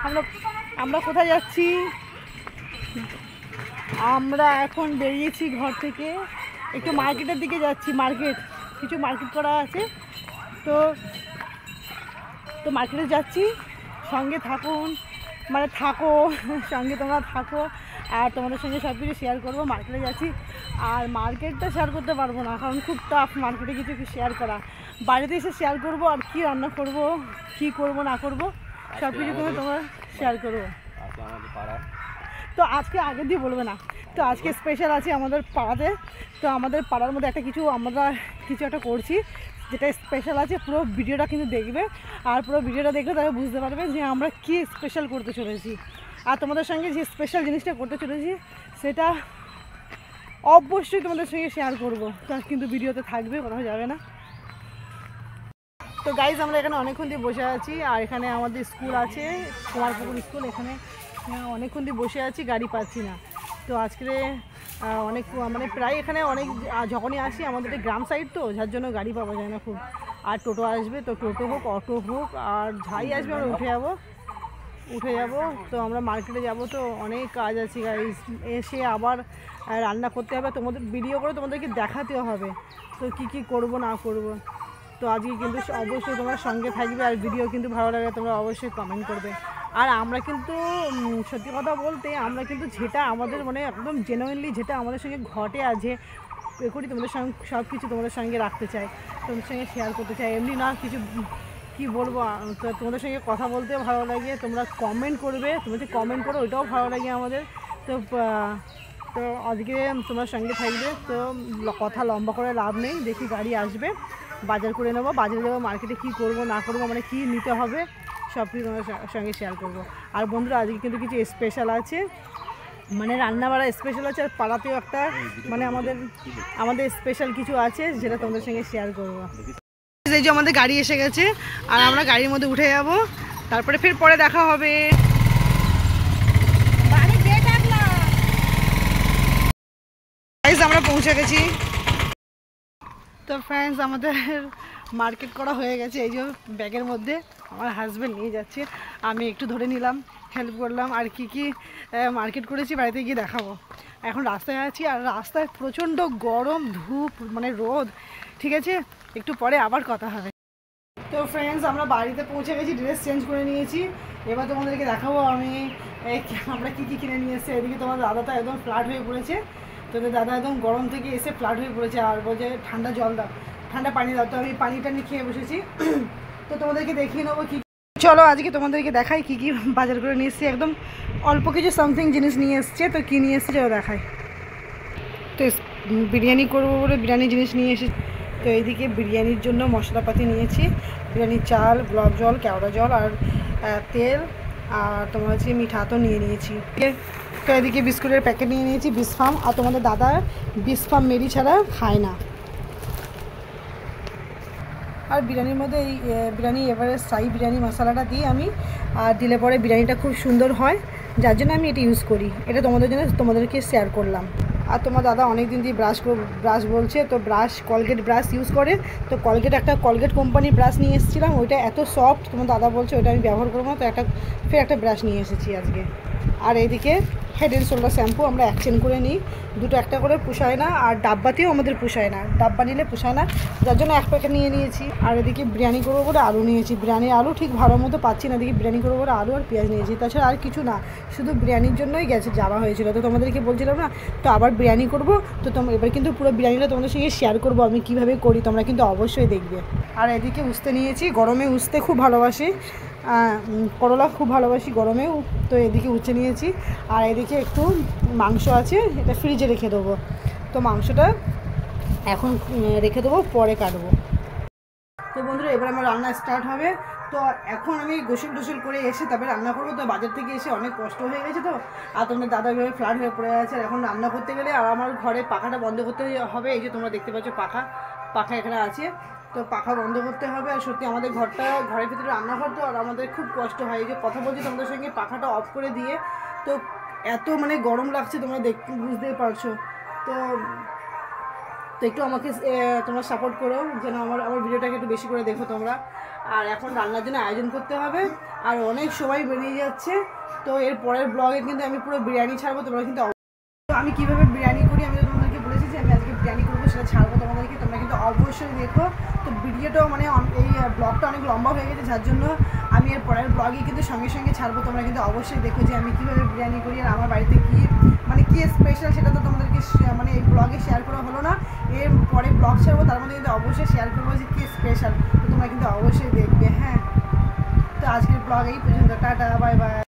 আমরা আমরা কোথায় যাচ্ছি? আমরা এখন বেরিয়েছি ঘর থেকে, একটু মার্কেটের দিকে যাচ্ছি। কিছু মার্কেট করা আছে, তো তো মার্কেটে যাচ্ছি। সঙ্গে থাকুন, মানে থাকো, সঙ্গে তোমরা থাকো, আর তোমাদের সঙ্গে সব কিছু শেয়ার করবো। মার্কেটে যাচ্ছি, আর মার্কেটটা শেয়ার করতে পারবো না, কারণ খুব টাফ মার্কেটে কিছু শেয়ার করা। বাড়িতে এসে শেয়ার করবো, আর কি রান্না করব, কি করব না করব, সব কিছু তোমরা শেয়ার করবো। তো আজকে আগে দিয়ে বলবে না, তো আজকে স্পেশাল আছে আমাদের পাড়াতে। তো আমাদের পাড়ার মধ্যে আমরা কিছু একটা করছি, যেটা স্পেশাল আছে। পুরো ভিডিওটা কিন্তু দেখবে, আর পুরো ভিডিওটা দেখলে তারা বুঝতে পারবে যে আমরা কি স্পেশাল করতে চলেছি। আর তোমাদের সঙ্গে যে স্পেশাল জিনিসটা করতে চলেছি সেটা অবশ্যই তোমাদের সঙ্গে শেয়ার করবো। তা কিন্তু ভিডিওতে থাকবে, কোথাও যাবে না। তো গাইজ, আমরা এখানে অনেকক্ষণ দিয়ে বসে আছি, আর এখানে আমাদের স্কুল আছে, কুমারপুকুর স্কুল। এখানে অনেকক্ষণ দিয়ে বসে আছি, গাড়ি পাচ্ছি না। তো আজকে অনেক মানে প্রায় এখানে যখনই আসি, আমাদের গ্রাম সাইড তো, যার জন্য গাড়ি পাওয়া যায় না খুব। আর টোটো আসবে, তো টোটো হোক, অটো হোক, আর যাই আসবে আমরা উঠে যাব। তো আমরা মার্কেটে যাব, তো অনেক কাজ আছে গাইজ। এসে আবার রান্না করতে হবে, তোমাদের ভিডিও করে তোমাদেরকে দেখাতেও হবে, তো কি করব না করব। তো আজকে কিন্তু অবশ্যই তোমরা সঙ্গে থাকবে, আর ভিডিও কিন্তু ভালো লাগে তোমরা অবশ্যই কমেন্ট করবে। আর আমরা কিন্তু সত্যি কথা বলতে, আমরা কিন্তু যেটা আমাদের মানে একদম জেনুইনলি যেটা আমাদের সঙ্গে ঘটে আছে করি, তোমাদের সঙ্গে সব কিছু তোমাদের সঙ্গে রাখতে চাই, তোমাদের সঙ্গে শেয়ার করতে চাই। এমনি না কিছু কি বলবো, তো তোমাদের সঙ্গে কথা বলতেও ভালো লাগে, তোমরা কমেন্ট করবে, তোমরা যে কমেন্ট করো ওইটাও ভালো লাগে আমাদের। তো তো আজকে তোমার সঙ্গে থাকবে, তো কথা লম্বা করে লাভ নেই। দেখি গাড়ি আসবে, বাজার করে নেবো, বাজারে যাবো, মার্কেটে কী করবো না করবো, মানে কী নিতে হবে সব কিছু তোমার সঙ্গে শেয়ার করবো। আর বন্ধুরা, আজকে কিন্তু কিছু স্পেশাল আছে, মানে রান্নাবাড়া স্পেশাল আছে, আর পাড়াতেও একটা মানে আমাদের স্পেশাল কিছু আছে, যেটা তোমাদের সঙ্গে শেয়ার করবো। এই যে আমাদের গাড়ি এসে গেছে, আর আমরা গাড়ির মধ্যে উঠে যাব, তারপরে ফের পরে দেখা হবে। আমরা পৌঁছে গেছি। তো ফ্রেন্ডস, আমাদের মার্কেট করা হয়ে গেছে। এই যে ব্যাগের মধ্যে আমার হাজব্যান্ড নিয়ে যাচ্ছে, আমি একটু ধরে নিলাম, হেল্প করলাম। আর কি মার্কেট করেছি বাড়িতে গিয়ে দেখাবো। এখন রাস্তায় আছি, আর রাস্তায় প্রচণ্ড গরম, ধূপ, মানে রোদ। ঠিক আছে, একটু পরে আবার কথা হবে। তো ফ্রেন্ডস, আমরা বাড়িতে পৌঁছে গেছি, ড্রেস চেঞ্জ করে নিয়েছি। এবার তোমাদেরকে দেখাবো আমরা কি কিনে নিয়ে এসেছি। এদিকে তোমার দাদা তো একদম ফ্ল্যাট হয়ে পড়েছে। তোদের দাদা একদম গরম থেকে এসে ফ্ল্যাট হয়ে পড়েছে, আর বলছে ঠান্ডা জল দাও, ঠান্ডা পানি দাও। তো আমি পানি টানি খেয়ে বসেছি। তো তোমাদেরকে দেখিয়ে নেবো কি। চলো আজকে তোমাদেরকে দেখাই কি বাজার করে নিয়ে এসেছি। একদম অল্প কিছু সামথিং জিনিস নিয়ে এসছে। তো কী নিয়ে এসেছি চলো দেখাই। তো বিরিয়ানি করবো বলে বিরিয়ানি জিনিস নিয়ে এসেছি। তো এইদিকে বিরিয়ানির জন্য মশলাপাতি নিয়েছি, বিরিয়ানির চাল, গোলাপ জল, কেওড়া জল, আর তেল, আর তোমার হচ্ছে মিঠা তো নিয়ে নিয়েছি। তো এদিকে বিস্কুটের প্যাকেট নিয়ে নিয়েছি, বিসফার্ম। আর তোমাদের দাদা বিসফার্ম মেরি ছাড়া খায় না। আর বিরিয়ানির মধ্যে এই বিরিয়ানি এভারেস্ট সাই বিরিয়ানি মশলাটা দিই আমি, আর দিলে পরে বিরিয়ানিটা খুব সুন্দর হয়, যার জন্য আমি এটা ইউজ করি। এটা তোমাদেরকে শেয়ার করলাম। আর তোমার দাদা অনেক দিন দিয়ে ব্রাশ বলছে, তো কলগেট ব্রাশ ইউজ করে। তো কলগেট কোম্পানির ব্রাশ নিয়ে এসেছিলাম, ওইটা এত সফট, তোমার দাদা বলছে ওইটা আমি ব্যবহার করবো না, তো ফের একটা ব্রাশ নিয়ে এসেছি আজকে। আর এইদিকে হেড অ্যান্ড শোল্ডার শ্যাম্পু আমরা এক্সচেঞ্জ করে নিই, দুটো একটা করে পুষায় না, আর ডাব্বাতেও আমাদের পুষায় না, ডাব্বা নিলে পুষায় না, যার জন্য এক প্যাকেট নিয়ে নিয়েছি। আর এদিকে বিরিয়ানি করবো বলে আলু নিয়েছি, বিরিয়ানির আলু ঠিক ভালো মতো পাচ্ছি না, এদিকে বিরিয়ানি করবো বলে আলু আর পেঁয়াজ নিয়েছি। তাছাড়া আর কিছু না, শুধু বিরিয়ানির জন্যই যাওয়া হয়েছিল। তো তোমাদেরকে বলছিলাম না, তো আবার বিরিয়ানি করবো, তো এবার কিন্তু পুরো বিরিয়ানিটা তোমাদের সঙ্গে শেয়ার করবো আমি কীভাবে করি, তোমরা কিন্তু অবশ্যই দেখবে। আর এদিকে উস্তে নিয়েছি, গরমে উস্তে খুব ভালোবাসি, করলা খুব ভালোবাসি গরমেও, তো এদিকে উচ্ছে নিয়েছি। আর এদিকে একটু মাংস আছে, এটা ফ্রিজে রেখে দেবো। তো মাংসটা এখন রেখে দেবো, পরে কাটবো। তো বন্ধুরা, এবার আমার রান্না স্টার্ট হবে। তো এখন আমি গোসল করে এসে তারপরে রান্না করবো। তো বাজার থেকে এসে অনেক কষ্ট হয়ে গেছে, তো আর তোমাদের দাদা এভাবে ফ্ল্যাট হয়ে পড়ে আছে। আর এখন রান্না করতে গেলে আর আমার ঘরে পাখাটা বন্ধ করতে হবে। এই যে তোমরা দেখতে পাচ্ছ পাখা এখানে আছে, তো পাখা বন্ধ করতে হবে। আর সত্যি আমাদের ঘরের ভিতরে রান্নাঘর, তো আর আমাদের খুব কষ্ট হয়। এই যে কথা বলছি তোমাদের সঙ্গে, পাখাটা অফ করে দিয়ে, তো এত মানে গরম লাগছে, তোমরা বুঝতেই পারছো। তো একটু আমাকে তোমরা সাপোর্ট করো, যেন আমার ভিডিওটাকে একটু বেশি করে দেখো তোমরা। আর এখন রান্নার জন্য আয়োজন করতে হবে। আর অনেক সময় বেরিয়ে যাচ্ছে। তো এর পরের ব্লগে কিন্তু আমি পুরো বিরিয়ানি ছাড়বো, তোমরা কিন্তু আমি কীভাবে বিরিয়ানি করি আমি তোমাদেরকে বলেছি যে আমি আজকে বিরিয়ানি করবো, সেটা ছাড়বো তোমাদেরকে, তোমরা কিন্তু অবশ্যই দেখো। তো ভিডিওটাও মানে এই ব্লগটা অনেক লম্বা হয়ে গেছে, যার জন্য আমি এর পরের ব্লগে কিন্তু সঙ্গে সঙ্গে ছাড়বো। তোমরা কিন্তু অবশ্যই দেখো যে আমি কীভাবে বিরিয়ানি করি আর আমার বাড়িতে কী মানে কী স্পেশাল, সেটা তো তোমাদেরকে মানে এই ব্লগে শেয়ার করা হলো না। এর পরে ব্লগ ছাড়বো, তার মধ্যে কিন্তু অবশ্যই শেয়ার করবো যে কী স্পেশাল, তো তোমরা কিন্তু অবশ্যই দেখবে। হ্যাঁ, তো আজকের ব্লগ এই পর্যন্ত, টাটা, বাই বাই।